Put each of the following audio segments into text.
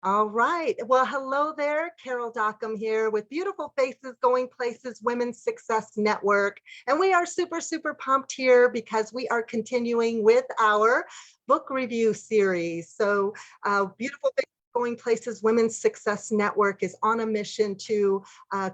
All right. Well, hello there. Carol Dockum here with Beautiful Faces Going Places Women's Success Network. And we are super, super pumped here because we are continuing with our book review series. So Beautiful Faces Going Places Women's Success Network is on a mission to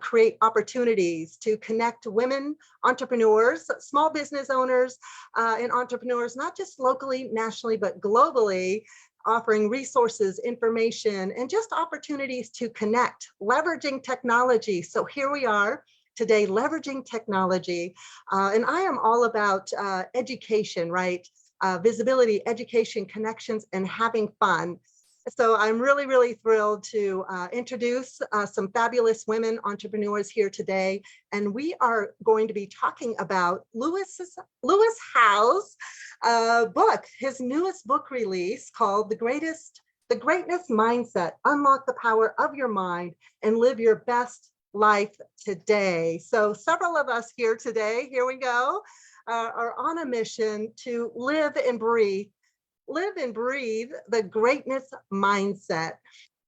create opportunities to connect women entrepreneurs, small business owners, and entrepreneurs, not just locally, nationally, but globally, offering resources, information, and just opportunities to connect, leveraging technology. So here we are today, leveraging technology. And I am all about education, right? Visibility, education, connections, and having fun. So I'm really, really thrilled to introduce some fabulous women entrepreneurs here today. And we are going to be talking about Lewis Howes' book, his newest book release called The Greatness Mindset, Unlock the Power of Your Mind and Live Your Best Life Today. So several of us here today, here we go, are on a mission to live and breathe the greatness mindset.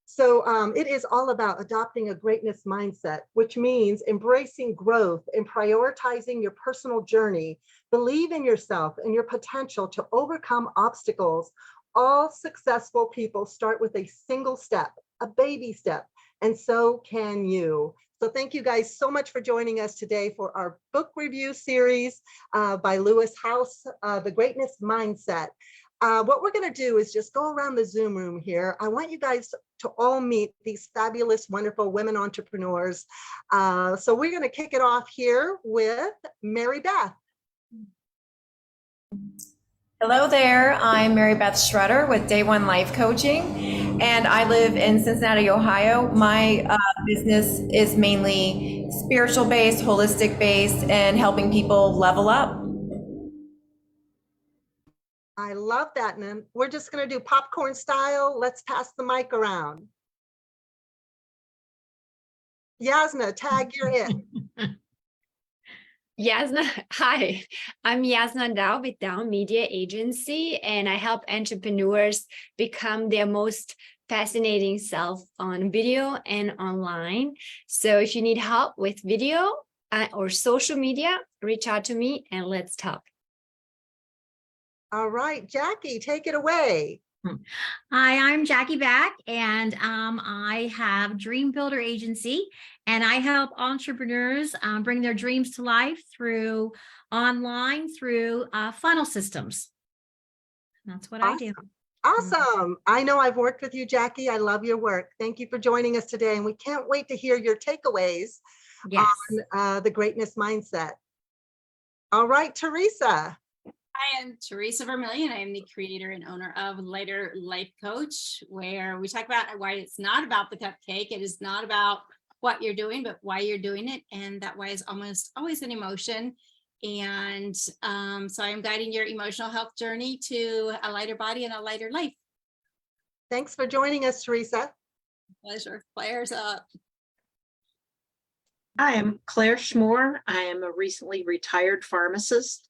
So it is all about adopting a greatness mindset, which means embracing growth and prioritizing your personal journey. Believe in yourself and your potential to overcome obstacles. All successful people start with a single step, a baby step, and so can you. So thank you guys so much for joining us today for our book review series by Lewis Howes, The Greatness Mindset. What we're going to do is just go around the Zoom room here. I want you guys to all meet these fabulous, wonderful women entrepreneurs. So we're going to kick it off here with Mary Beth. Hello there, I'm Mary Beth Schroeder with Day One Life Coaching, and I live in Cincinnati, Ohio. My business is mainly spiritual based, holistic based, and helping people level up. I love that. And we're just going to do popcorn style. Let's pass the mic around. Yasna, tag, you're it. Yasna, hi, I'm Yasna Dao with Dao Media Agency, and I help entrepreneurs become their most fascinating self on video and online. So if you need help with video or social media, reach out to me and let's talk. All right, Jackie, take it away. Hi, I'm Jackie Back, and I have Dream Builder Agency, and I help entrepreneurs bring their dreams to life through online, through funnel systems. That's what I do. Awesome. I know I've worked with you, Jackie. I love your work. Thank you for joining us today, and we can't wait to hear your takeaways on the greatness mindset. All right, Teresa. Hi, I'm Teresa Vermillion. I am the creator and owner of Lighter Life Coach, where we talk about why it's not about the cupcake. It is not about what you're doing, but why you're doing it. And that why is almost always an emotion. And so I'm guiding your emotional health journey to a lighter body and a lighter life. Thanks for joining us, Teresa. Pleasure. Flares up. I am Claire Schmoor. I am a recently retired pharmacist.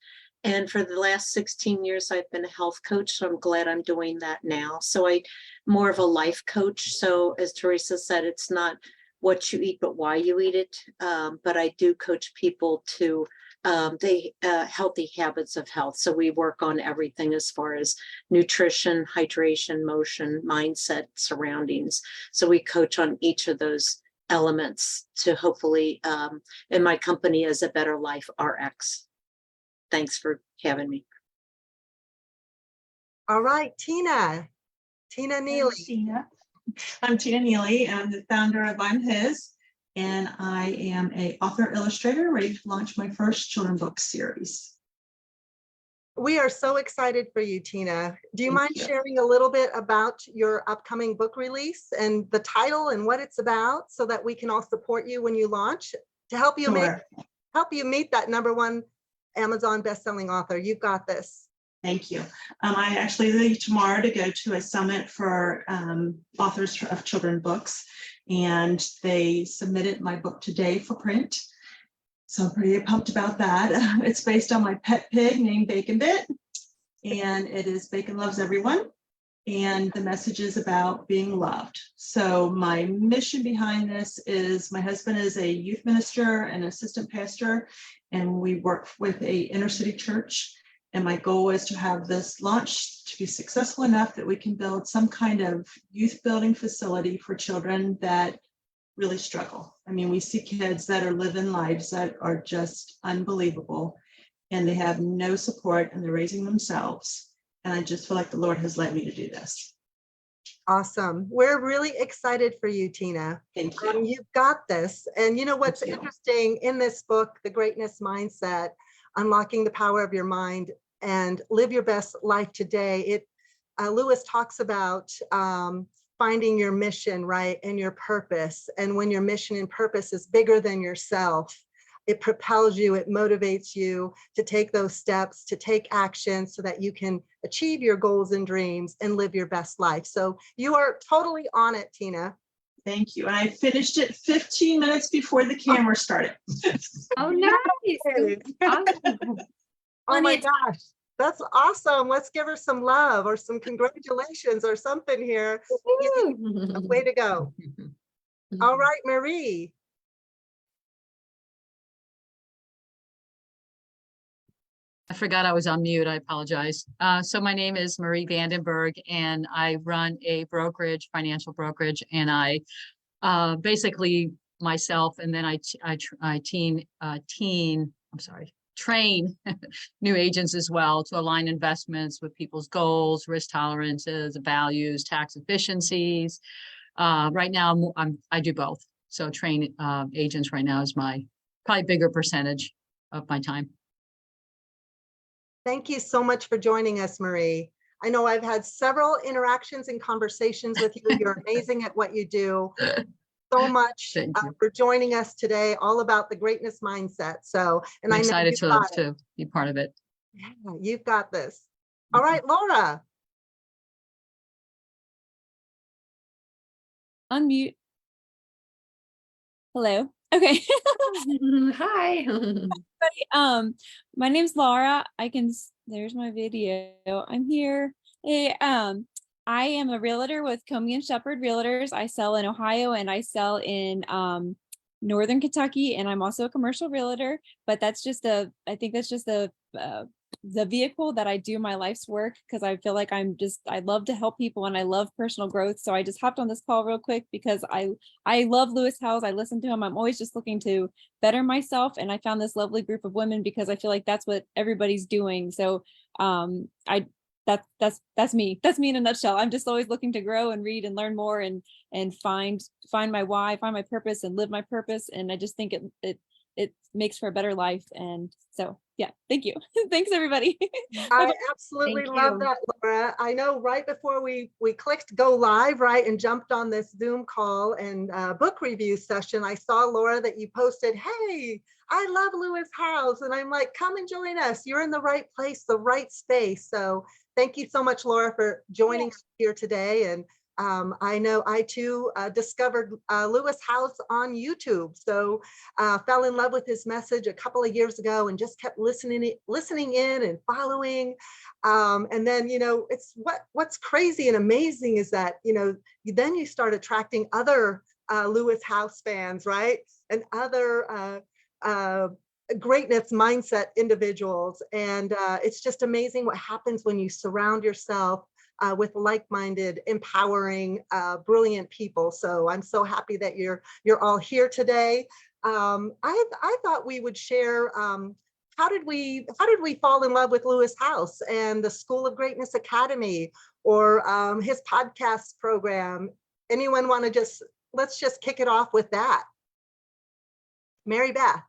And for the last 16 years, I've been a health coach, so I'm glad I'm doing that now. So I'm more of a life coach. So as Teresa said, it's not what you eat, but why you eat it. But I do coach people to healthy habits of health. So we work on everything as far as nutrition, hydration, motion, mindset, surroundings. So we coach on each of those elements to hopefully, and my company is A Better Life RX. Thanks for having me. All right, Tina Neely. I'm Tina Neely. I'm the founder of I'm His, and I am an author illustrator ready to launch my first children's book series. We are so excited for you, Tina. Do you mind sharing a little bit about your upcoming book release and the title and what it's about so that we can all support you when you launch to help you meet that #1 Amazon bestselling author? You've got this. Thank you. I actually leave tomorrow to go to a summit for authors of children's books, and they submitted my book today for print. So I'm pretty pumped about that. It's based on my pet pig named Bacon Bit, and it is Bacon Loves Everyone. and the message is about being loved. So my mission behind this is my husband is a youth minister and assistant pastor, and we work with a inner city church. And my goal is to have this launch to be successful enough that we can build some kind of youth building facility for children that really struggle. I mean, we see kids that are living lives that are just unbelievable, and they have no support, and they're raising themselves. And I just feel like the Lord has led me to do this. Awesome. We're really excited for you, Tina. Thank you. You've got this. And you know what's Thank you. interesting in this book, The Greatness Mindset, Unlocking the Power of Your Mind and Live Your Best Life Today. Lewis talks about finding your mission, right, and your purpose. And when your mission and purpose is bigger than yourself, it propels you, it motivates you to take those steps, to take action so that you can achieve your goals and dreams and live your best life. So you are totally on it, Tina. Thank you. And I finished it 15 minutes before the camera started. Oh, nice. Awesome. Oh my gosh, that's awesome. Let's give her some love or some congratulations or something here. Way to go. All right, Marie. I forgot I was on mute. I apologize. So my name is Marie Vandenberg, and I run a brokerage, financial brokerage, and I basically myself, and then I train new agents as well to align investments with people's goals, risk tolerances, values, tax efficiencies. Right now, I do both. So train agents right now is my probably bigger percentage of my time. Thank you so much for joining us, Marie. I know I've had several interactions and conversations with you. You're amazing at what you do. So much for joining us today, all about the greatness mindset. So, and I'm I know excited to be part of it. Yeah, you've got this. All right, Laura. Unmute. Hello. Okay. Hi. My name's Laura. There's my video. I'm here. Hey, I am a realtor with Comey and Shepherd Realtors. I sell in Ohio and I sell in Northern Kentucky, and I'm also a commercial realtor, but I think that's just the vehicle that I do my life's work, because I feel like I love to help people and I love personal growth. So I just hopped on this call real quick because I love Lewis Howes. I listen to him. I'm always just looking to better myself. And I found this lovely group of women because I feel like that's what everybody's doing. So that's me. That's me in a nutshell. I'm just always looking to grow and read and learn more and find my why, find my purpose and live my purpose. And I just think it makes for a better life. And so, yeah, thank you. Thanks, everybody. I absolutely love that, Laura. I know right before we clicked go live, right, and jumped on this Zoom call and book review session, I saw, Laura, that you posted, hey, I love Lewis Howes. And I'm like, come and join us. You're in the right place, the right space. So thank you so much, Laura, for joining us here today. And I know I too discovered Lewis Howes on YouTube. So fell in love with his message a couple of years ago and just kept listening in and following. And then, it's what's crazy and amazing is that, then you start attracting other Lewis Howes fans, right? And other greatness mindset individuals. And it's just amazing what happens when you surround yourself with like-minded, empowering, brilliant people. So I'm so happy that you're all here today. I thought we would share how did we fall in love with Lewis Howes and the School of Greatness Academy, or his podcast program. Anyone want to let's just kick it off with that. Mary Beth.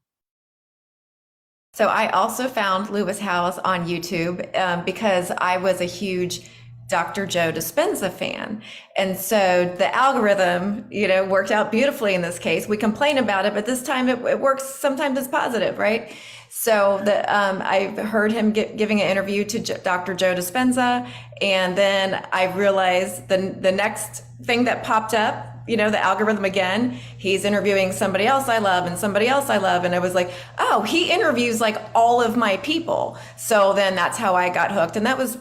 So I also found Lewis Howes on YouTube because I was a huge Dr. Joe Dispenza fan. And so the algorithm, worked out beautifully in this case. We complain about it, but this time it works. Sometimes it's positive, right? So I heard him giving an interview to Dr. Joe Dispenza. And then I realized the next thing that popped up, the algorithm again, he's interviewing somebody else I love and somebody else I love. And I was like, oh, he interviews like all of my people. So then that's how I got hooked. And that was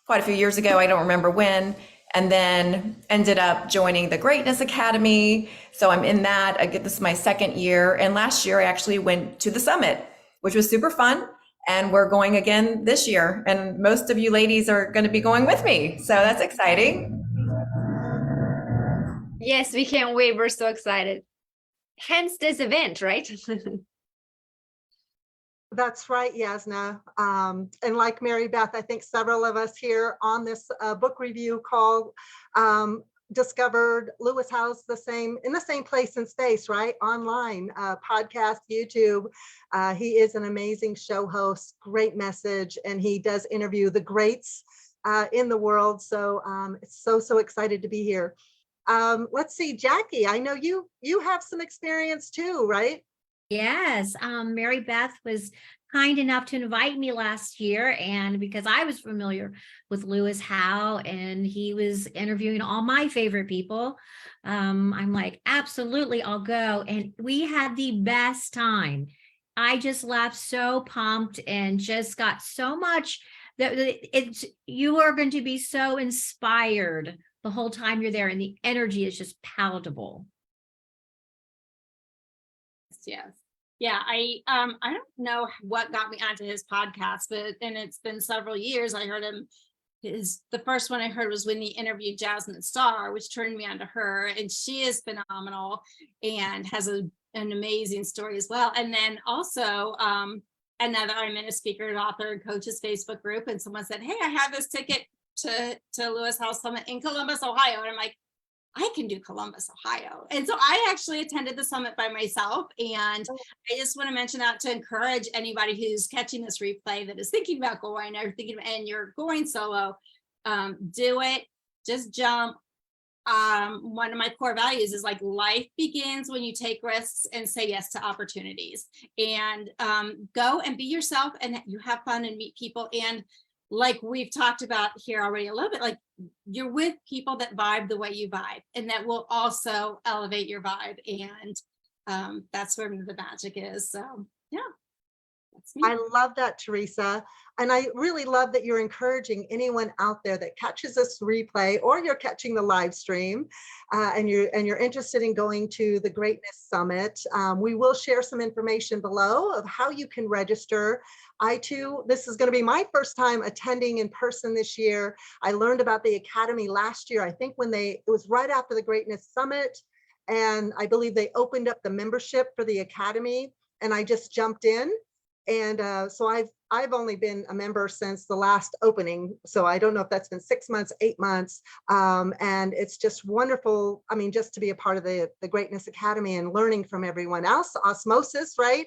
quite a few years ago. I don't remember when. and then ended up joining the Greatness Academy. So I'm in that. This is my second year. And last year I actually went to the summit, which was super fun. And we're going again this year. And most of you ladies are going to be going with me. So that's exciting. Yes, we can't wait. We're so excited. Hence this event, right? That's right, Yasna. And like Mary Beth, I think several of us here on this book review call discovered Lewis Howes in the same place and space, right? Online, podcast, YouTube. He is an amazing show host, great message, and he does interview the greats in the world. So it's so excited to be here. Let's see, Jackie, I know you have some experience too, right? Yes, Mary Beth was kind enough to invite me last year, and because I was familiar with Lewis Howe and he was interviewing all my favorite people, I'm like, absolutely, I'll go. And we had the best time. I just left so pumped and just got so much that you are going to be so inspired the whole time you're there, and the energy is just palatable. Yes. Yeah, I don't know what got me onto his podcast, and it's been several years. I heard him. The first one I heard was when he interviewed Jasmine Star, which turned me onto her, and she is phenomenal and has an amazing story as well. And then also I'm in a speaker, author, and coaches Facebook group, and someone said, "Hey, I have this ticket to Lewis Howes Summit in Columbus, Ohio," and I'm like, I can do Columbus, Ohio. And so I actually attended the summit by myself. And I just want to mention that to encourage anybody who's catching this replay that is thinking about going or and you're going solo, do it, just jump. One of my core values is like life begins when you take risks and say yes to opportunities, and go and be yourself, and you have fun and meet people. And like we've talked about here already a little bit, like you're with people that vibe the way you vibe, and that will also elevate your vibe. And that's where the magic is. So yeah, that's me. I love that, Teresa. And I really love that you're encouraging anyone out there that catches this replay, or you're catching the live stream, and you're interested in going to the Greatness Summit. We will share some information below of how you can register. This is going to be my first time attending in person this year. I learned about the Academy last year, I think it was right after the Greatness Summit. And I believe they opened up the membership for the Academy, and I just jumped in. And so I've only been a member since the last opening. So I don't know if that's been 6 months, 8 months. And it's just wonderful. I mean, just to be a part of the Greatness Academy and learning from everyone else, osmosis, right?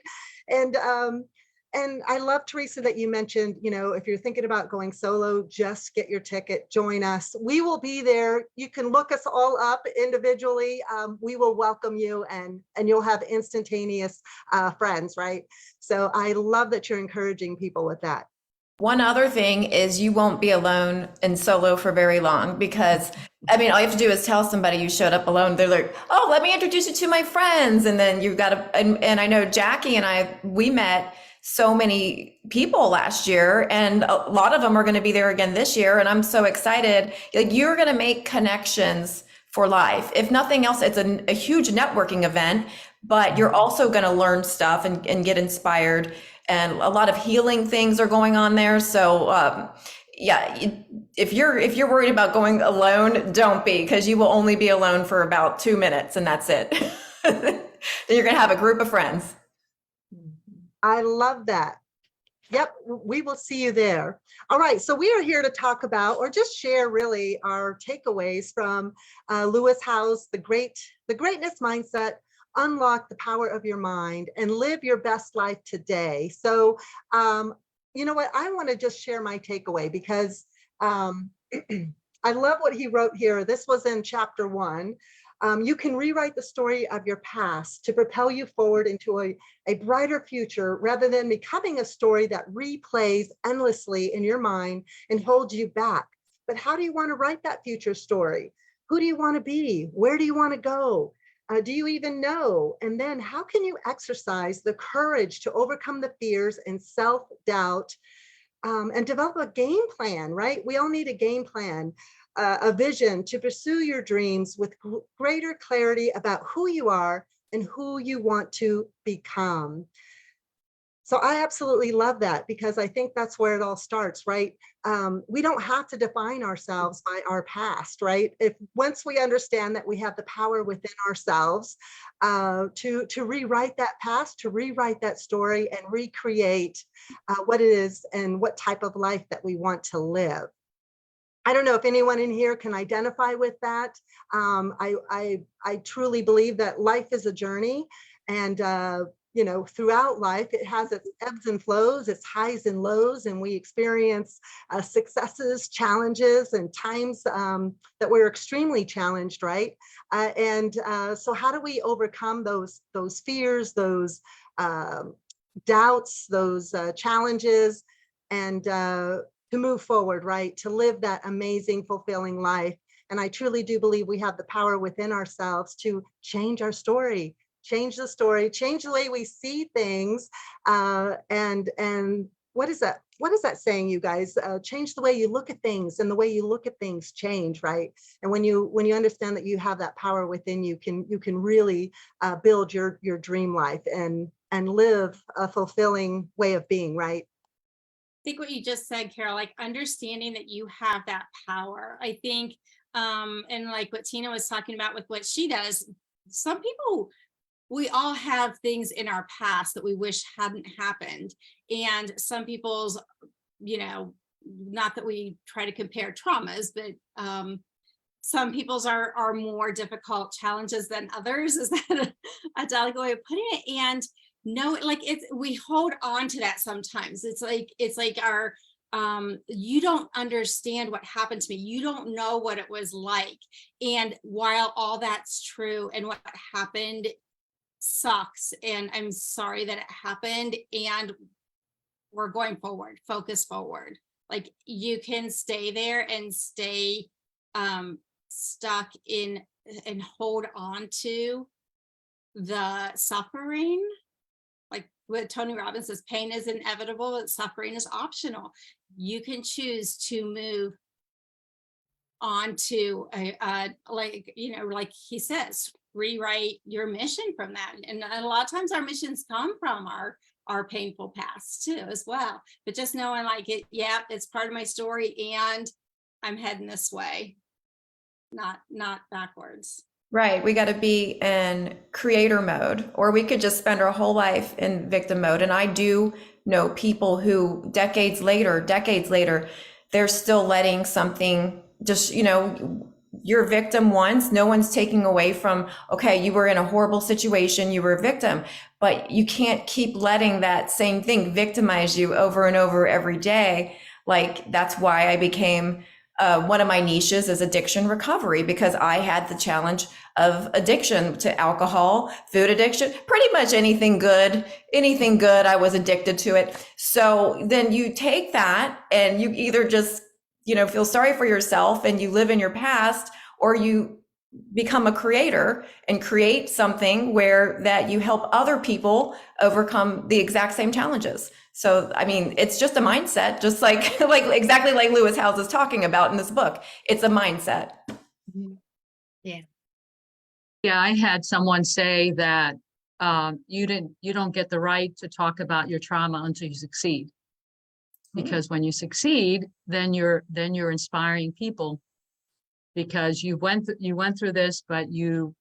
And I love, Teresa, that you mentioned, if you're thinking about going solo, just get your ticket, join us. We will be there. You can look us all up individually. We will welcome you, and you'll have instantaneous friends, right? So I love that you're encouraging people with that. One other thing is you won't be alone in solo for very long, because all you have to do is tell somebody you showed up alone. They're like, "Oh, let me introduce you to my friends." And then you've got to, and I know Jackie and we met so many people last year, and a lot of them are going to be there again this year. And I'm so excited. Like, you're going to make connections for life. If nothing else, it's a huge networking event, but you're also going to learn stuff and get inspired. And a lot of healing things are going on there. So if you're worried about going alone, don't be, because you will only be alone for about 2 minutes, and that's it. Then you're going to have a group of friends. I love that. Yep, we will see you there. All right, so we are here to talk about, or just share really, our takeaways from Lewis Howes, the Greatness Mindset, Unlock the Power of Your Mind, and Live Your Best Life Today. So, you know what, I want to just share my takeaway, because I love what he wrote here. This was in chapter 1. You can rewrite the story of your past to propel you forward into a brighter future, rather than becoming a story that replays endlessly in your mind and holds you back. But how do you want to write that future story? Who do you want to be? Where do you want to go? Do you even know? And then how can you exercise the courage to overcome the fears and self-doubt, and develop a game plan, right? We all need a game plan. a vision to pursue your dreams with greater clarity about who you are and who you want to become. So I absolutely love that, because I think that's where it all starts, right? We don't have to define ourselves by our past, right? If once we understand that we have the power within ourselves to rewrite that past, to rewrite that story, and recreate what it is and what type of life that we want to live. I don't know if anyone in here can identify with that. I truly believe that life is a journey, and you know, throughout life, it has its ebbs and flows, its highs and lows, and we experience successes, challenges, and times that we're extremely challenged, right? So how do we overcome those fears, those doubts, those challenges, and to move forward, right? To live that amazing, fulfilling life. And I truly do believe we have the power within ourselves to change our story, change the story, change the way we see things. And what is that? What is that saying, you guys? Change the way you look at things, and the way you look at things change, right? And when you understand that you have that power within you, you can really build your dream life and live a fulfilling way of being, right? I think what you just said, Carol, like understanding that you have that power. I think, and like what Tina was talking about with what she does, some people, we all have things in our past that we wish hadn't happened. And some people's, you know, not that we try to compare traumas, but some people's are more difficult challenges than others. Is that a delicate way of putting it? And no, like we hold on to that sometimes. It's like our you don't understand what happened to me. You don't know what it was like. And while all that's true, and what happened sucks, and I'm sorry that it happened, and we're going forward, focus forward. Like you can stay there and stay stuck in and hold on to the suffering. Like what Tony Robbins says, pain is inevitable, but suffering is optional. You can choose to move on to like, you know, like he says, rewrite your mission from that. And a lot of times our missions come from our painful past too, as well. But just knowing like it, yeah, it's part of my story, and I'm heading this way, not backwards. Right. We got to be in creator mode, or we could just spend our whole life in victim mode. And I do know people who decades later, they're still letting something just, you know, you're a victim once, no one's taking away from, okay, you were in a horrible situation, you were a victim, but you can't keep letting that same thing victimize you over and over every day. Like that's why I became one of my niches is addiction recovery, because I had the challenge of addiction to alcohol, food addiction, pretty much anything good, I was addicted to it. So then you take that and you either just, you know, feel sorry for yourself and you live in your past, or you become a creator and create something where that you help other people overcome the exact same challenges. So, I mean, it's just a mindset, just like exactly like Lewis Howes is talking about in this book. It's a mindset. Yeah. Yeah, I had someone say that you don't get the right to talk about your trauma until you succeed. Because when you succeed, then you're inspiring people, because you went through this, but you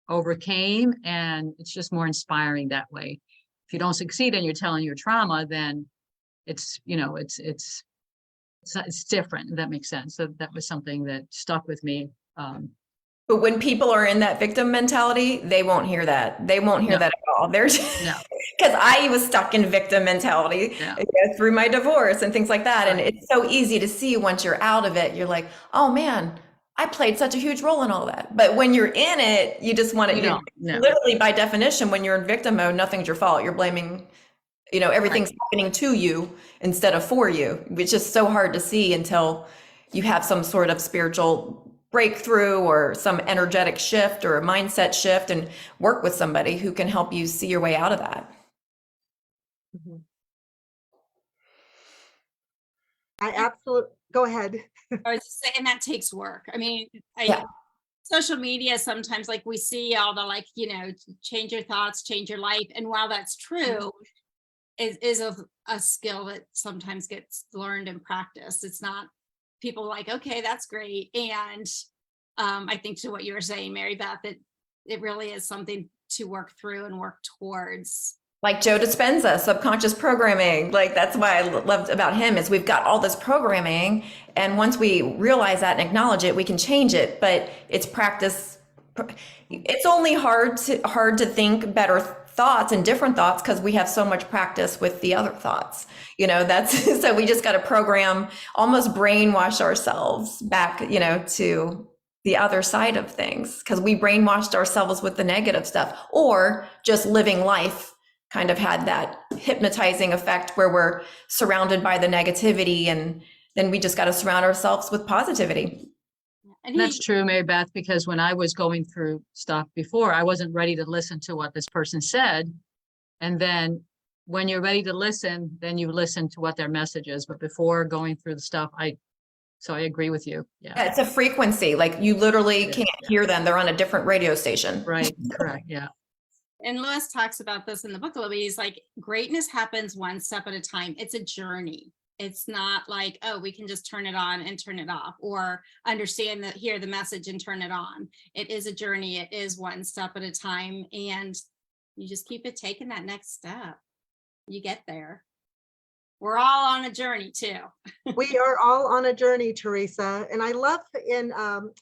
overcame, and it's just more inspiring that way. If you don't succeed and you're telling your trauma, then it's, you know, it's different. If that makes sense. So that was something that stuck with me. But when people are in that victim mentality, they won't hear that. They won't hear that at all. There's because I was stuck in victim mentality through my divorce and things like that. And it's so easy to see once you're out of it, you're like, oh man, I played such a huge role in all that. But when you're in it, you just want to, literally by definition, when you're in victim mode, nothing's your fault. You're blaming, you know, everything's happening to you instead of for you, which is so hard to see until you have some sort of spiritual breakthrough or some energetic shift or a mindset shift, and work with somebody who can help you see your way out of that. I absolutely, Go ahead. I was just saying that takes work. I mean, Yeah. social media sometimes, like, we see all the, like, change your thoughts, change your life. And while that's true, is a skill that sometimes gets learned and practiced. It's not people like, okay, that's great. And I think to what you were saying, Mary Beth, that it really is something to work through and work towards. Like Joe Dispenza, subconscious programming. Like that's why I loved about him is we've got all this programming, and once we realize that and acknowledge it, we can change it. But it's practice. It's only hard to think better thoughts and different thoughts because we have so much practice with the other thoughts. That's so we just got to program, almost brainwash ourselves back, to the other side of things because we brainwashed ourselves with the negative stuff, or just living life kind of had that hypnotizing effect where we're surrounded by the negativity, and then we just got to surround ourselves with positivity. And That's true, Mary Beth, because when I was going through stuff before, I wasn't ready to listen to what this person said. And then when you're ready to listen, then you listen to what their message is. But before going through the stuff, so I agree with you. Yeah, it's a frequency. Like you literally can't hear them. They're on a different radio station. Right, correct, yeah. And Lewis talks about this in the book a little bit. He's like, greatness happens one step at a time. It's a journey. It's not like, oh, we can just turn it on and turn it off, or understand that, hear the message and turn it on. It is a journey. It is one step at a time. And you just keep it taking that next step. You get there. We're all on a journey too. We are all on a journey, Teresa. And I love in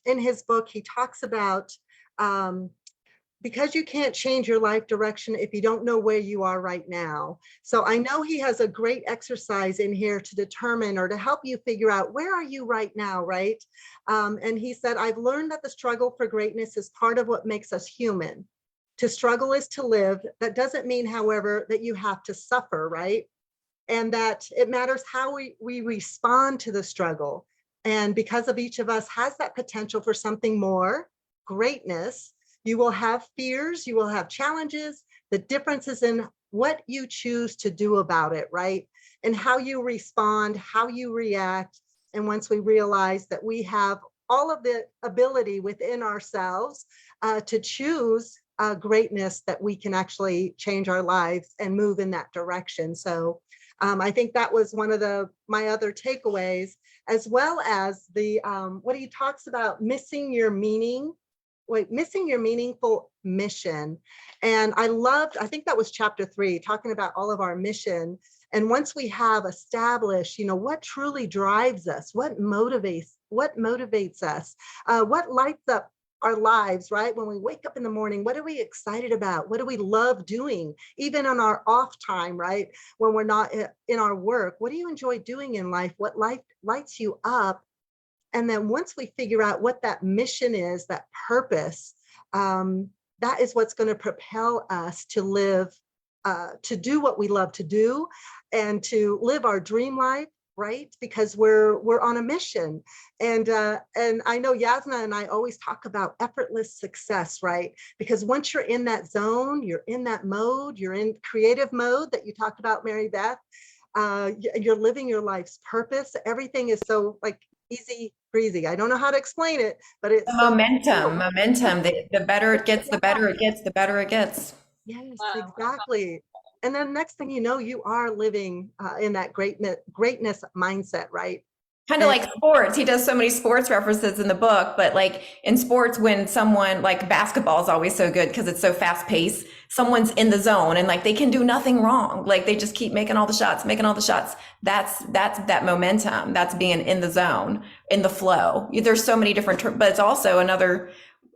his book, he talks about because you can't change your life direction if you don't know where you are right now. So I know he has a great exercise in here to determine or to help you figure out where are you right now, right? And he said, I've learned that the struggle for greatness is part of what makes us human. To struggle is to live. That doesn't mean, however, that you have to suffer, right? And that it matters how we respond to the struggle. And because of each of us has that potential for something more, greatness. You will have fears, you will have challenges. The difference is in what you choose to do about it, right? And how you respond, how you react. And once we realize that we have all of the ability within ourselves to choose greatness, that we can actually change our lives and move in that direction. So I think that was one of my other takeaways, as well as the what he talks about, missing your meaningful mission. And I think that was chapter 3, talking about all of our mission. And once we have established, what truly drives us, what motivates us, what lights up our lives, right? When we wake up in the morning, what are we excited about? What do we love doing? Even on our off time, right? When we're not in our work, what do you enjoy doing in life? What life lights you up? And then once we figure out what that mission is, that purpose, that is what's going to propel us to live, to do what we love to do, and to live our dream life, right? Because we're on a mission. And I know Yasna and I always talk about effortless success, right? Because once you're in that zone, you're in that mode, you're in creative mode that you talked about, Mary Beth. You're living your life's purpose. Everything is so like easy breezy. I don't know how to explain it, but it's Momentum. The better it gets, the better it gets, the better it gets. Yes, exactly. And then next thing you know, you are living in that greatness mindset, right? Kind of like sports. He does so many sports references in the book, but like in sports, when someone, like basketball is always so good because it's so fast paced, someone's in the zone and like they can do nothing wrong. Like they just keep making all the shots. That's that momentum. That's being in the zone, in the flow. There's so many different, but it's also another,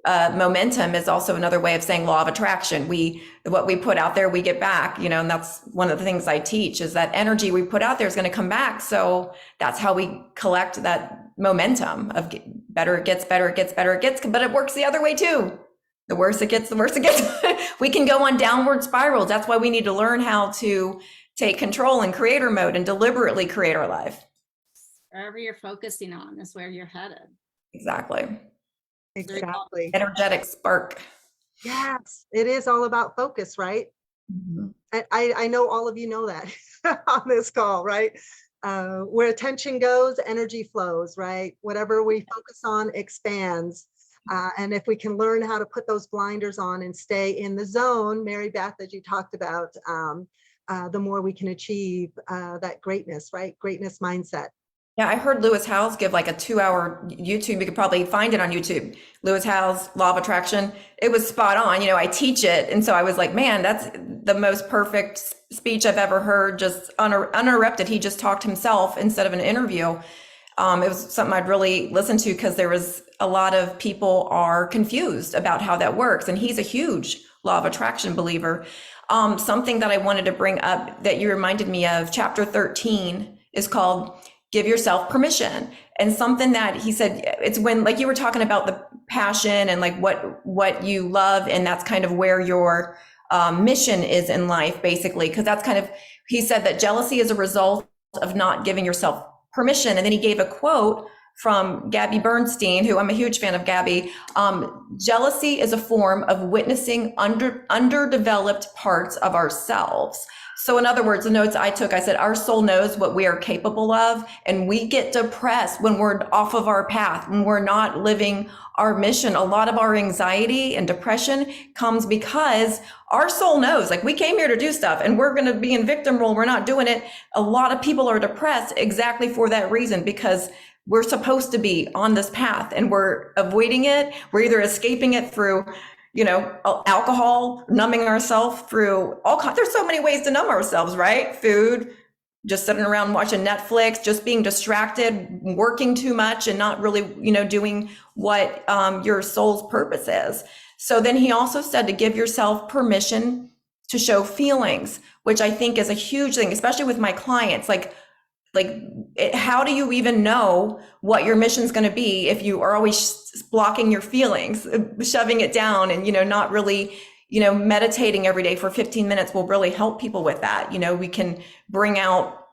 momentum is also another way of saying law of attraction. What we put out there, we get back, and that's one of the things I teach is that energy we put out there is going to come back. So that's how we collect that momentum of better it gets, better it gets, better it gets. But it works the other way too. The worse it gets, the worse it gets. We can go on downward spirals. That's why we need to learn how to take control in creator mode and deliberately create our life. Wherever you're focusing on is where you're headed. Exactly. Energetic spark. Yes, it is all about focus, right? Mm-hmm. I know all of you know that on this call, right? where attention goes, energy flows, right? Whatever we focus on expands. And if we can learn how to put those blinders on and stay in the zone, Mary Beth, as you talked about, the more we can achieve that greatness, right? Greatness mindset. Yeah, I heard Lewis Howes give like a 2-hour YouTube. You could probably find it on YouTube. Lewis Howes, Law of Attraction. It was spot on. You know, I teach it. And so I was like, man, that's the most perfect speech I've ever heard, just uninterrupted. He just talked himself instead of an interview. It was something I'd really listen to because there was a lot of people are confused about how that works. And he's a huge Law of Attraction believer. Something that I wanted to bring up that you reminded me of, chapter 13 is called Give Yourself Permission. And something that he said, it's when, like you were talking about the passion and like what you love, and that's kind of where your mission is in life, basically, because that's kind of, he said that jealousy is a result of not giving yourself permission. And then he gave a quote from Gabby Bernstein, who I'm a huge fan of Gabby. Jealousy is a form of witnessing underdeveloped parts of ourselves. So in other words, the notes I took, I said, our soul knows what we are capable of, and we get depressed when we're off of our path, when we're not living our mission. A lot of our anxiety and depression comes because our soul knows, like, we came here to do stuff and we're going to be in victim role. We're not doing it. A lot of people are depressed exactly for that reason, because we're supposed to be on this path and we're avoiding it. We're either escaping it through, you know, alcohol, numbing ourselves through there's so many ways to numb ourselves, right? Food, just sitting around watching Netflix, just being distracted, working too much and not really, you know, doing what your soul's purpose is. So then he also said to give yourself permission to show feelings, which I think is a huge thing, especially with my clients. How do you even know what your mission's going to be if you are always blocking your feelings, shoving it down, and, you know, not really, you know, meditating every day for 15 minutes will really help people with that. You know, we can bring out,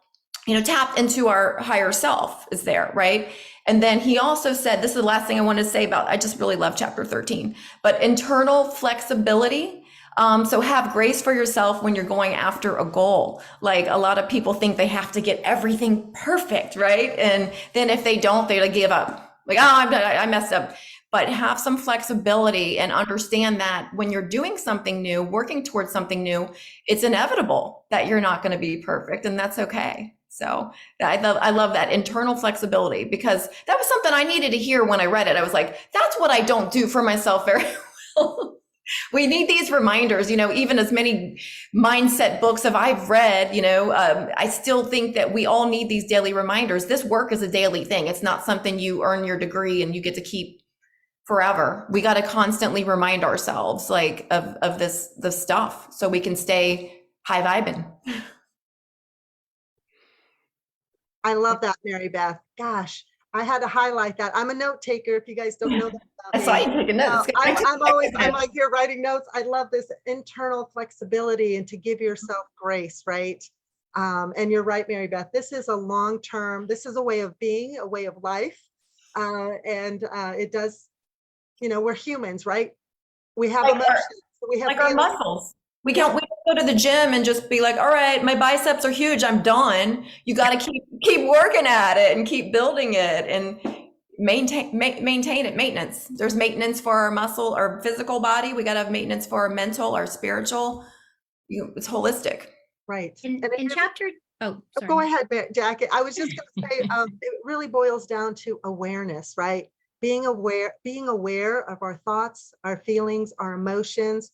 you know, tap into our higher self is there, right? And then he also said, this is the last thing I wanted to say about, I just really love chapter 13, but internal flexibility. So have grace for yourself when you're going after a goal. Like, a lot of people think they have to get everything perfect, right? And then if they don't, they like give up. Like, oh, I messed up. But have some flexibility and understand that when you're doing something new, working towards something new, it's inevitable that you're not going to be perfect, and that's okay. So I love that internal flexibility, because that was something I needed to hear when I read it. I was like, that's what I don't do for myself very well. We need these reminders, you know, even as many mindset books as I've read, you know, I still think that we all need these daily reminders. This work is a daily thing. It's not something you earn your degree and you get to keep forever. We got to constantly remind ourselves, like, of this stuff, so we can stay high vibing. I love that, Mary Beth. Gosh, I had to highlight that. I'm a note taker, if you guys don't know that about That's why me. I'm taking notes. I'm like here writing notes. I love this internal flexibility and to give yourself grace, right? And you're right, Mary Beth, this is a long-term, this is a way of being, a way of life. And it does, you know, we're humans, right? We have emotions. We have like our muscles. We don't go to the gym and just be like, all right, my biceps are huge, I'm done. You got to keep working at it and keep building it and maintain it. Maintenance. There's maintenance for our muscle, our physical body. We got to have maintenance for our mental, our spiritual. It's holistic. Right. In chapter, oh, sorry. Go ahead, Jackie. I was just going to say, it really boils down to awareness, right? Being aware of our thoughts, our feelings, our emotions,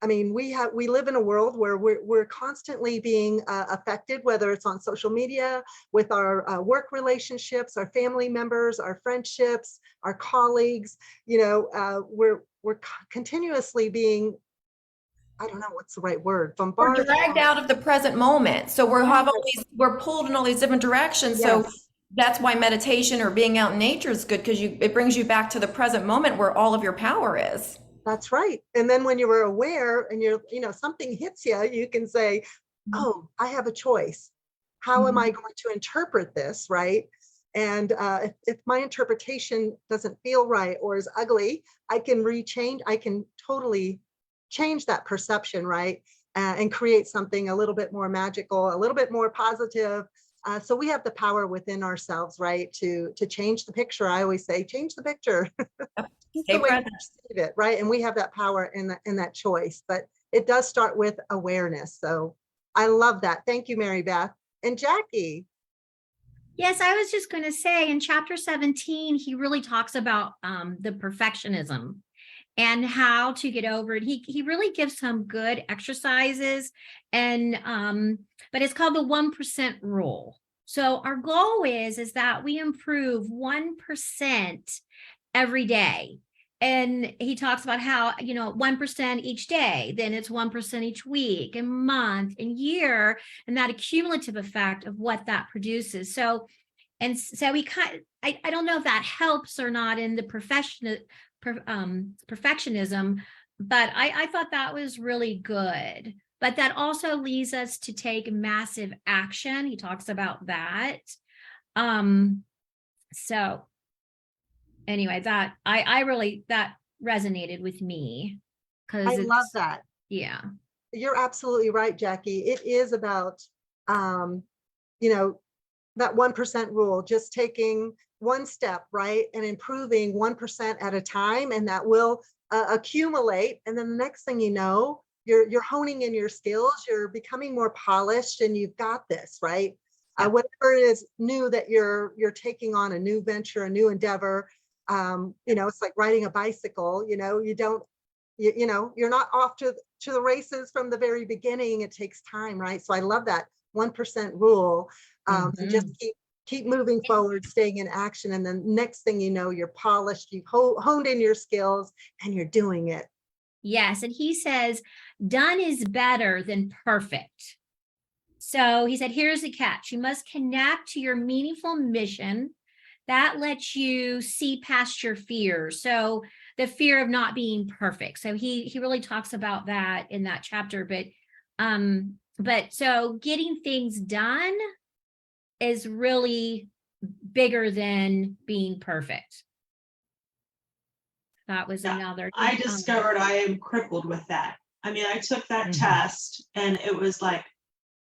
we live in a world where we're constantly being affected, whether it's on social media, with our work relationships, our family members, our friendships, our colleagues. You know, we're continuously being, I don't know what's the right word, bombarded. We're dragged out of the present moment. So we're pulled in all these different directions. Yes. So that's why meditation or being out in nature is good, because it brings you back to the present moment where all of your power is. That's right. And then when you were aware and something hits you, you can say, oh, I have a choice. How am I going to interpret this, right? And if my interpretation doesn't feel right or is ugly, I can totally change that perception, right? and create something a little bit more magical, a little bit more positive. So we have the power within ourselves, right, to change the picture. I always say, change the picture. Stay The way we present. perceive it, right? And we have that power in that choice, but it does start with awareness. So I love that. Thank you, Mary Beth. And Jackie. Yes, I was just going to say in chapter 17, he really talks about the perfectionism and how to get over it. He really gives some good exercises, and but it's called the 1% rule. So our goal is that we improve 1% every day. And he talks about how, 1% each day, then it's 1% each week and month and year, and that accumulative effect of what that produces. So we I don't know if that helps or not in the perfectionism, but I thought that was really good. But that also leads us to take massive action. He talks about that. So anyway, that I really, that resonated with me, because I love that. Yeah. You're absolutely right, Jackie. It is about, that 1% rule, just taking one step, right, and improving 1% at a time, and that will accumulate. And then the next thing you know, you're honing in your skills, you're becoming more polished, and you've got this, right? Whatever it is new that you're taking on, a new venture, a new endeavor, it's like riding a bicycle. You're not off to the races from the very beginning. It takes time, right? So I love that 1% rule. To just keep moving forward, staying in action, and then next thing you know, you're polished, you've honed in your skills, and you're doing it. Yes, and he says, done is better than perfect. So he said, here's the catch. You must connect to your meaningful mission that lets you see past your fears. So the fear of not being perfect. So he really talks about that in that chapter. But so getting things done is really bigger than being perfect. That was another. I discovered I am crippled with that. I mean, I took that test and it was like,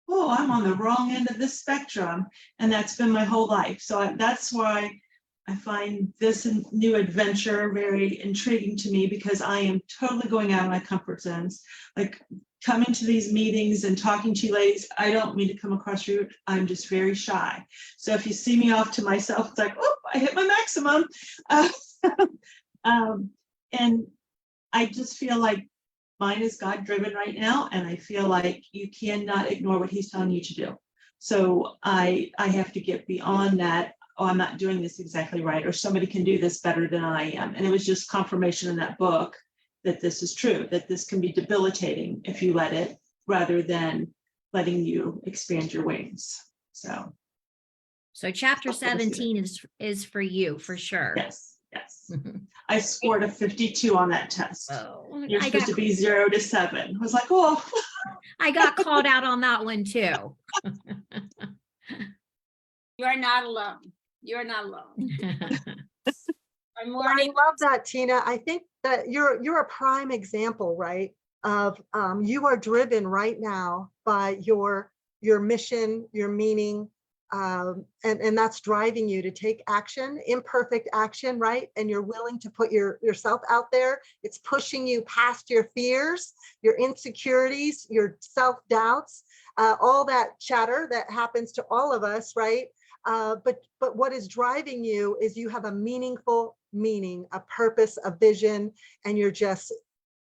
oh, I'm on the wrong end of this spectrum. And that's been my whole life. So that's why I find this new adventure very intriguing to me, because I am totally going out of my comfort zones. Like coming to these meetings and talking to you ladies, I don't mean to come across rude. I'm just very shy. So if you see me off to myself, it's like, oh, I hit my maximum. And I just feel like mine is God driven right now. And I feel like you cannot ignore what he's telling you to do. So I have to get beyond that. Oh, I'm not doing this exactly right, or somebody can do this better than I am. And it was just confirmation in that book that this is true, that this can be debilitating if you let it, rather than letting you expand your wings. So chapter 17 is for you, for sure. Yes. I scored a 52 on that test. Oh, You're supposed to be 0 to 7. I was like, oh. I got called out on that one too. You are not alone. You're not alone. I love that, Tina. I think that you're a prime example, right? Of you are driven right now by your mission, your meaning, and that's driving you to take action, imperfect action, right? And you're willing to put yourself out there. It's pushing you past your fears, your insecurities, your self-doubts, all that chatter that happens to all of us, right? But what is driving you is you have a meaningful meaning, a purpose, a vision, and you're just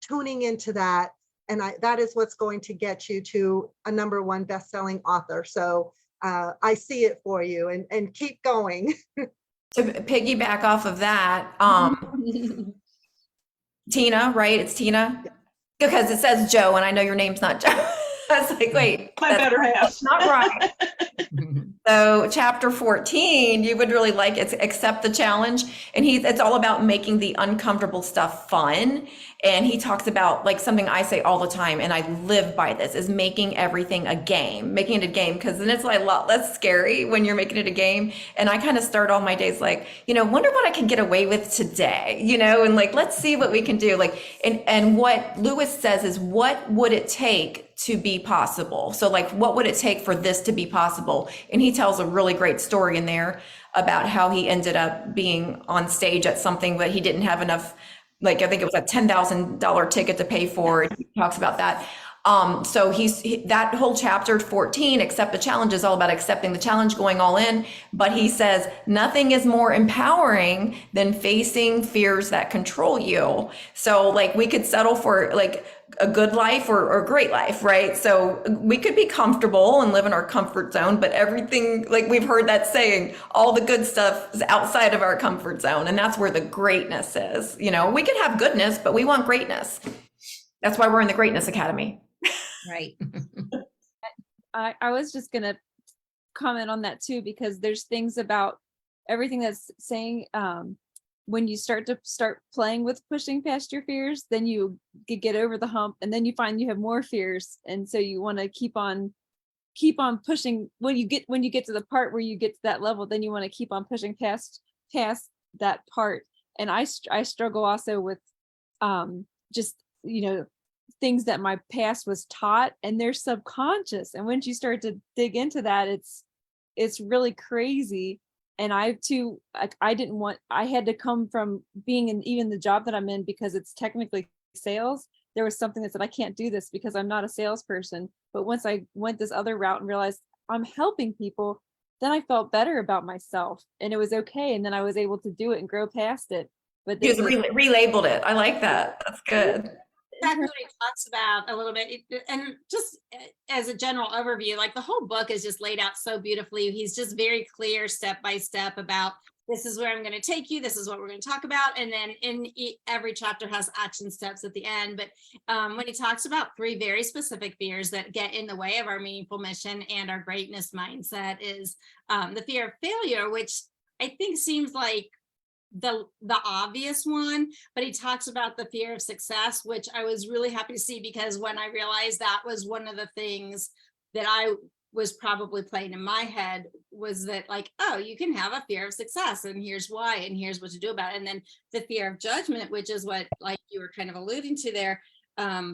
tuning into that. And that is what's going to get you to a #1 best-selling author. So I see it for you, and keep going. To piggyback off of that, Tina, right? It's Tina, because it says Joe, and I know your name's not Joe. I was like, wait, my better half. Not right. So chapter 14, you would really like it, accept the challenge. And it's all about making the uncomfortable stuff fun. And he talks about, like, something I say all the time, and I live by this, is making everything a game, making it a game, because then it's like a lot less scary when you're making it a game. And I kind of start all my days like, wonder what I can get away with today, and like, let's see what we can do. Like, and what Lewis says is, what would it take to be possible? So like, what would it take for this to be possible? And he tells a really great story in there about how he ended up being on stage at something, but he didn't have enough, like, I think it was a $10,000 ticket to pay for. He talks about that. So that whole chapter 14, Accept the Challenge, is all about accepting the challenge, going all in. But he says nothing is more empowering than facing fears that control you. So like, we could settle for like a good life or a great life, right? So we could be comfortable and live in our comfort zone, but everything, like we've heard that saying, all the good stuff is outside of our comfort zone. And that's where the greatness is. You know, we can have goodness, but we want greatness. That's why we're in the Greatness Academy. Right. I was just gonna comment on that too, because there's things about everything that's saying, when you start playing with pushing past your fears, then you get over the hump, and then you find you have more fears, and so you want to keep on pushing. When you get to the part where you get to that level, then you want to keep on pushing past that part. And I struggle also with just, you know, things that my past was taught, and they're subconscious, and once you start to dig into that, it's really crazy. And I too, like, I had to come from being in even the job that I'm in, because it's technically sales. There was something that said I can't do this because I'm not a salesperson. But once I went this other route and realized I'm helping people, then I felt better about myself, and it was okay, and then I was able to do it and grow past it. But He relabeled it. I like that. That's good. That's what he talks about a little bit. And just as a general overview, like the whole book is just laid out so beautifully. He's just very clear step by step about, this is where I'm going to take you. This is what we're going to talk about. And then every chapter has action steps at the end. But when he talks about 3 very specific fears that get in the way of our meaningful mission and our greatness mindset, is the fear of failure, which I think seems like the obvious one, but he talks about the fear of success, which I was really happy to see, because when I realized that was one of the things that I was probably playing in my head, was that like, oh, you can have a fear of success, and here's why, and here's what to do about it. And then the fear of judgment, which is what, like you were kind of alluding to there,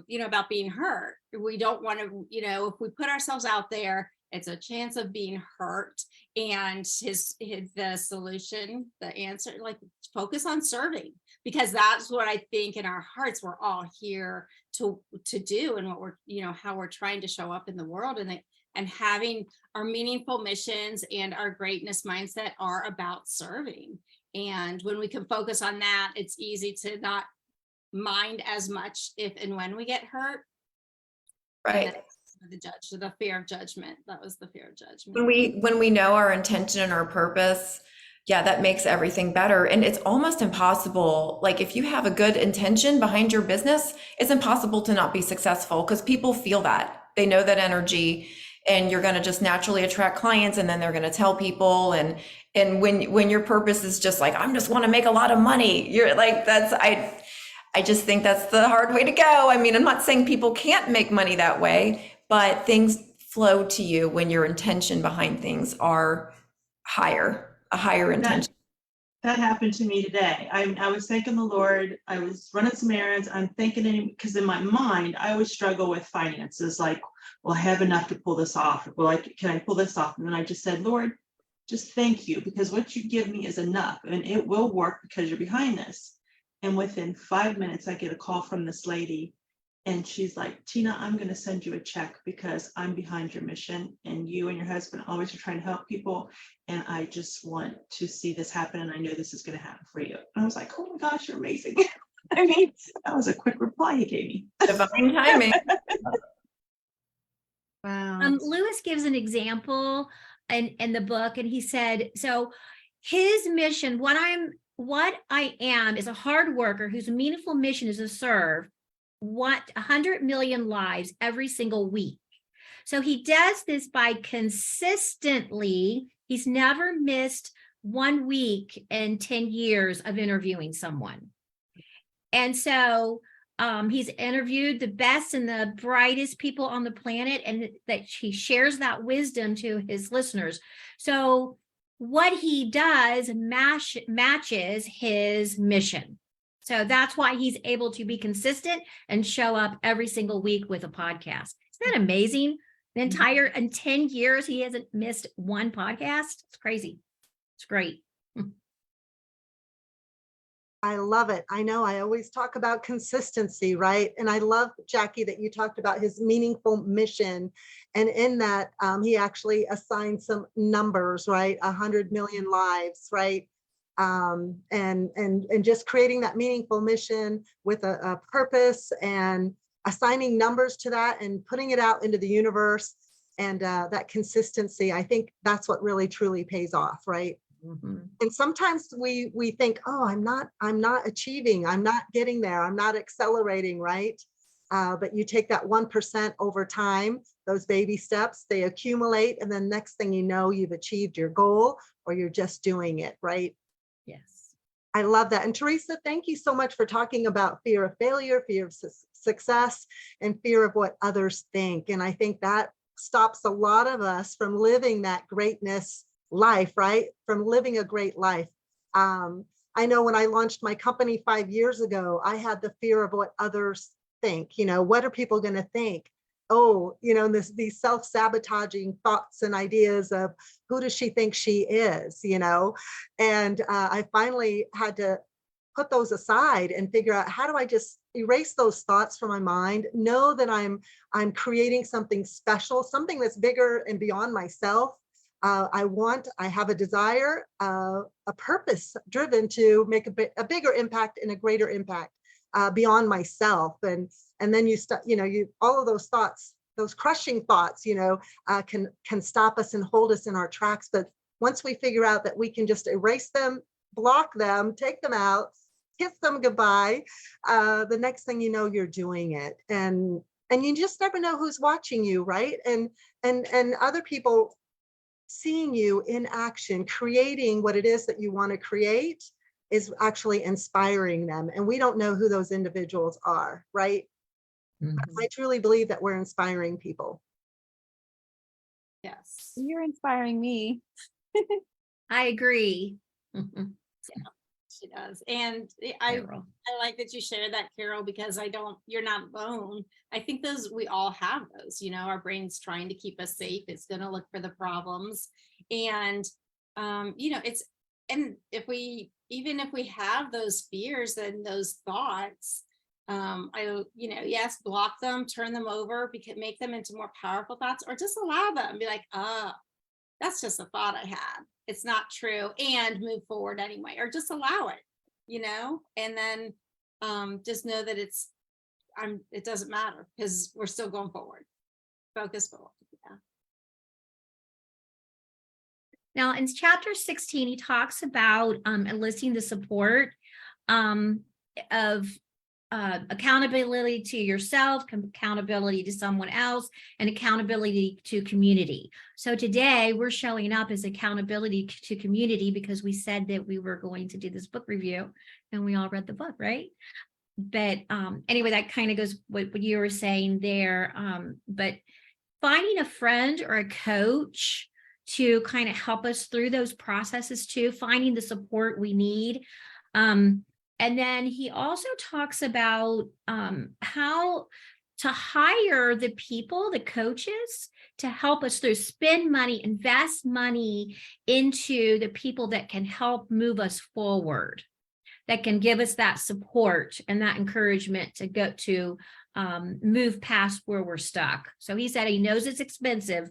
you know, about being hurt. We don't want to, you know, if we put ourselves out there, it's a chance of being hurt. And the solution, the answer, like, focus on serving, because that's what I think in our hearts we're all here to do, and what we're, you know, how we're trying to show up in the world, and having our meaningful missions and our greatness mindset are about serving. And when we can focus on that, it's easy to not mind as much if and when we get hurt. Right. The fear of judgment. That was the fear of judgment. When we know our intention and our purpose, yeah, that makes everything better. And it's almost impossible. Like, if you have a good intention behind your business, it's impossible to not be successful, because people feel that. They know that energy, and you're going to just naturally attract clients, and then they're going to tell people. And when your purpose is just like, I'm just want to make a lot of money, you're like, I just think that's the hard way to go. I mean, I'm not saying people can't make money that way, but things flow to you when your intention behind things are a higher intention. That happened to me today. I was thanking the Lord. I was running some errands. I'm thinking, because in my mind, I always struggle with finances. Like, well, I have enough to pull this off. Well, can I pull this off? And then I just said, Lord, just thank you, because what you give me is enough, and it will work because you're behind this. And within 5 minutes, I get a call from this lady, and she's like, Tina, I'm going to send you a check because I'm behind your mission, and you and your husband always are trying to help people. And I just want to see this happen. And I know this is going to happen for you. And I was like, oh my gosh, you're amazing. I mean, that was a quick reply he gave me. Divine timing. Wow. Lewis gives an example in the book, and he said, so his mission, what I am is a hard worker whose meaningful mission is to serve 100 million lives every single week. So he does this by consistently, he's never missed 1 week in 10 years of interviewing someone. And so he's interviewed the best and the brightest people on the planet, and that he shares that wisdom to his listeners. So what he does matches his mission. So that's why he's able to be consistent and show up every single week with a podcast. Isn't that amazing? The entire, in 10 years, he hasn't missed one podcast. It's crazy. It's great. I love it. I know I always talk about consistency, right? And I love, Jackie, that you talked about his meaningful mission. And in that, he actually assigned some numbers, right? 100 million lives, right? And just creating that meaningful mission with a purpose and assigning numbers to that and putting it out into the universe. And that consistency, I think that's what really truly pays off, right? And sometimes we think, oh, I'm not achieving, I'm not getting there, I'm not accelerating, right? But you take that 1% over time, those baby steps, they accumulate, and then next thing you know, you've achieved your goal, or you're just doing it, right? Yes. I love that. And Teresa, thank you so much for talking about fear of failure, fear of success, and fear of what others think. And I think that stops a lot of us from living that greatness life, right? From living a great life. I know when I launched my company 5 years ago, I had the fear of what others think. What are people going to think? Oh, these self-sabotaging thoughts and ideas of who does she think she is, and I finally had to put those aside and figure out, how do I just erase those thoughts from my mind, know that I'm creating something special, something that's bigger and beyond myself. I have a desire, a purpose driven to make a bigger impact and a greater impact beyond myself. And then you start, all of those thoughts, those crushing thoughts, can stop us and hold us in our tracks. But once we figure out that we can just erase them, block them, take them out, kiss them goodbye, the next thing you know, you're doing it. And you just never know who's watching you, right? And other people seeing you in action, creating what it is that you want to create, is actually inspiring them. And we don't know who those individuals are, right? I truly believe that we're inspiring people. Yes. You're inspiring me. I agree. She does. And I like that you shared that, Carol, because you're not alone. I think we all have those, our brain's trying to keep us safe. It's going to look for the problems. And, and even if we have those fears and those thoughts, yes, block them, turn them over, make them into more powerful thoughts, or just allow them and be like, that's just a thought I had. It's not true, and move forward anyway, or just allow it, and then just know that it doesn't matter, because we're still going forward. Focus forward. Yeah. Now, in chapter 16, he talks about enlisting the support of accountability to yourself, accountability to someone else, and accountability to community. So today we're showing up as accountability to community because we said that we were going to do this book review, and we all read the book, right? But anyway, that kind of goes what you were saying there. But finding a friend or a coach to kind of help us through those processes too, finding the support we need. And then he also talks about how to hire the people, the coaches, to help us through, spend money, invest money into the people that can help move us forward, that can give us that support and that encouragement to go to move past where we're stuck. So he said he knows it's expensive,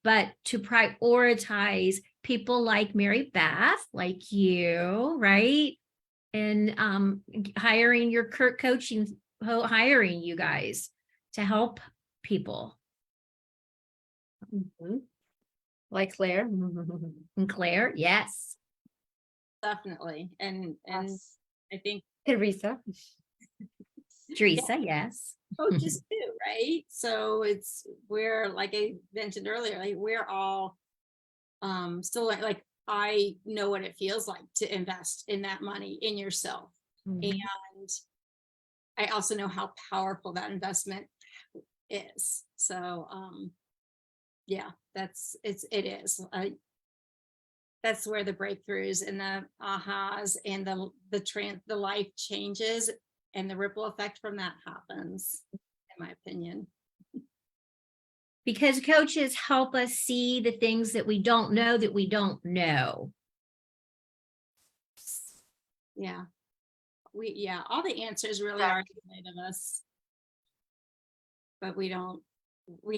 but to prioritize people like Mary Beth, like you, right? And hiring your coaching, hiring you guys to help people. Like Claire. And Claire, yes. Definitely. And I think Teresa. Teresa, yes. coaches too, right? So we're, like I mentioned earlier, like we're all still like I know what it feels like to invest in that money in yourself. And I also know how powerful that investment is. So yeah, it is. That's where the breakthroughs and the ahas and the life changes and the ripple effect from that happens, in my opinion. because coaches help us see the things that we don't know. Yeah. Yeah, all the answers really are inside of us. But we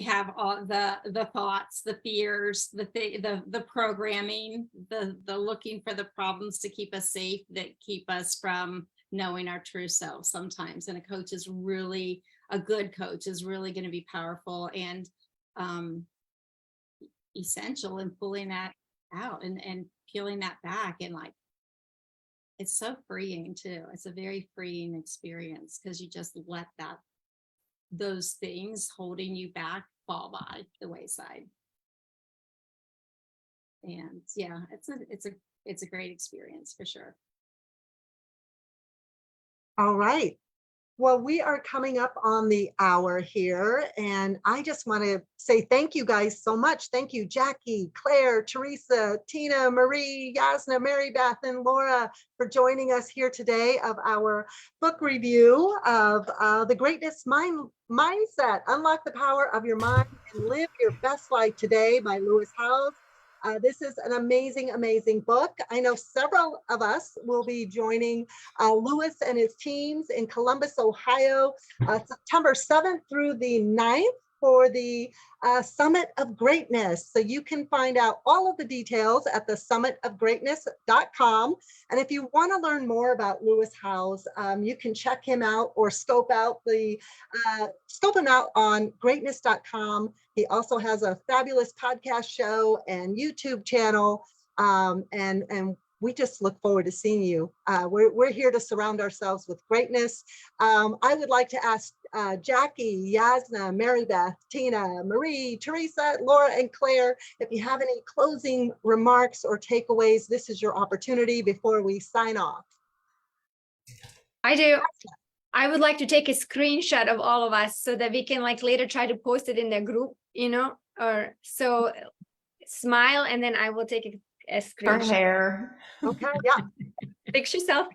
have all the thoughts, the fears, the programming, the looking for the problems to keep us safe, that keep us from knowing our true self sometimes. And a good coach is really going to be powerful and essential in pulling that out and peeling that back. And like, it's so freeing too. It's a very freeing experience because you just let those things holding you back fall by the wayside. And yeah, it's a great experience for sure. All right. Well, we are coming up on the hour here, and I just want to say thank you guys so much. Thank you, Jackie, Claire, Teresa, Tina, Marie, Yasna, Mary Beth, and Laura for joining us here today of our book review of The Greatness Mindset, Unlock the Power of Your Mind and Live Your Best Life Today by Lewis Howes. This is an amazing, amazing book. I know several of us will be joining Lewis and his teams in Columbus, Ohio, September 7th through the 9th for the Summit of Greatness. So you can find out all of the details at the summitofgreatness.com. And if you want to learn more about Lewis Howes, you can check him out or scope him out on greatness.com. He also has a fabulous podcast show and YouTube channel. And we just look forward to seeing you. We're here to surround ourselves with greatness. I would like to ask Jackie, Yasna, Mary Beth, Tina, Marie, Teresa, Laura, and Claire, if you have any closing remarks or takeaways, this is your opportunity before we sign off. I do. I would like to take a screenshot of all of us so that we can like later try to post it in the group, or so smile and then I will take a Her screenshot. hair. Okay, yeah. Fix yourself.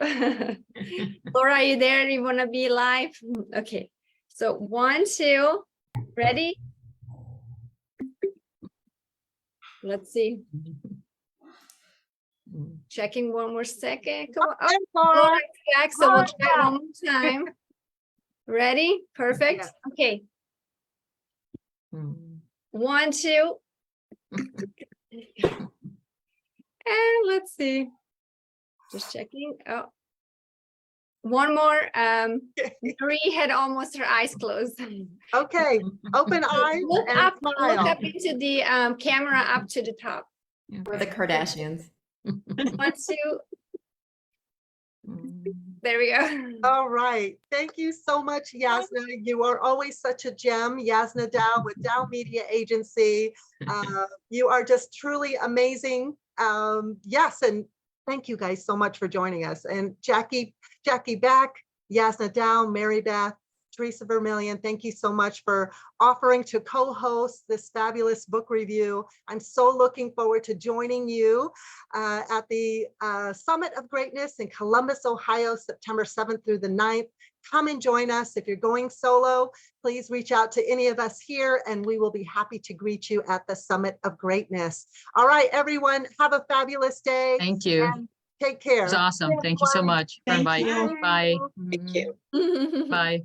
Laura, are you there? You want to be live? Okay. So 1, 2, ready? Let's see. Checking one more second. Come on. Oh, Laura's back, so we'll try it one more time. Ready? Perfect. Yes. Okay. 1, 2. And let's see. Just checking. Oh, one more. Marie had almost her eyes closed. Okay, open eyes Look and up smile. into the camera up to the top. We're the Kardashians. 1, 2. There we go. All right. Thank you so much, Yasna. You are always such a gem. Yasna Dow with Dow Media Agency. You are just truly amazing. Yes, and thank you guys so much for joining us. And Jackie Beck, Yasna Dow, Mary Beth, Teresa Vermillion, thank you so much for offering to co-host this fabulous book review. I'm so looking forward to joining you at the Summit of Greatness in Columbus, Ohio, September 7th through the 9th. Come and join us. If you're going solo, please reach out to any of us here and we will be happy to greet you at the Summit of Greatness. All right, everyone, have a fabulous day. Thank you. And take care. It's awesome. Thank you so much for Thank inviting. you. Bye. Thank you. Bye.